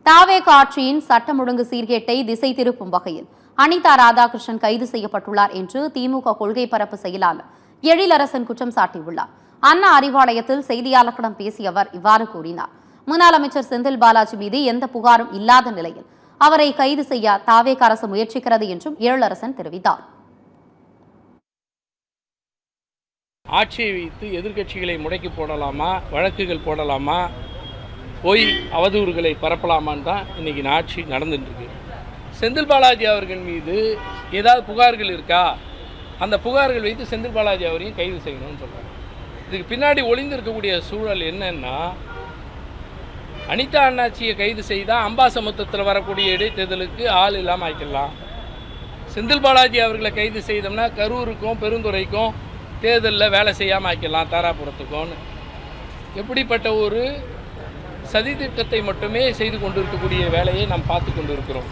தாவேக ஆட்சியின் சட்டம் ஒழுங்கு சீர்கேட்டை திசை திருப்பும் வகையில் அனிதா ராதாகிருஷ்ணன் கைது செய்யப்பட்டுள்ளார் என்று திமுக கொள்கை பரப்பு செயலாளர் எழிலரசன் குற்றம் சாட்டியுள்ளார். அண்ணா அறிவாலயத்தில் செய்தியாளர்களிடம் பேசிய அவர் இவ்வாறு கூறினார். முன்னாள் அமைச்சர் செந்தில் பாலாஜி மீது எந்த புகாரும் இல்லாத நிலையில் அவரை கைது செய்ய தாவேக அரசு முயற்சிக்கிறது என்றும் எழிலரசன் தெரிவித்தார். ஆட்சியை வைத்து எதிர்க்கட்சிகளை முடக்கி போடலாமா, வழக்குகள் போடலாமா, பொய் அவதூறுகளை பரப்பலாமான்னு தான் இன்றைக்கி ஆட்சி நடந்துட்டுருக்கு. செந்தில் பாலாஜி அவர்கள் மீது ஏதாவது புகார்கள் இருக்கா, அந்த புகார்கள் வைத்து செந்தில் பாலாஜி அவரையும் கைது செய்யணும்னு சொல்கிறாங்க. இதுக்கு பின்னாடி ஒளிந்திருக்கக்கூடிய சூழல் என்னன்னா, அனிதா அண்ணாச்சியை கைது செய்தால் அம்பாசமுத்திரத்தில் வரக்கூடிய இடைத்தேர்தலுக்கு ஆள் இல்லாமல் ஆக்கிடலாம். செந்தில் பாலாஜி அவர்களை கைது செய்தோம்னா கரூருக்கும் பெருந்துறைக்கும் தேர்தலில் வேலை செய்யாமல் ஆக்கிடலாம், தாராபுரத்துக்கும்னு. எப்படிப்பட்ட ஒரு சதித்திட்டத்தை மட்டுமே செய்து கொண்டிருக்கக்கூடிய வேலையை நாம் பார்த்து கொண்டிருக்கிறோம்.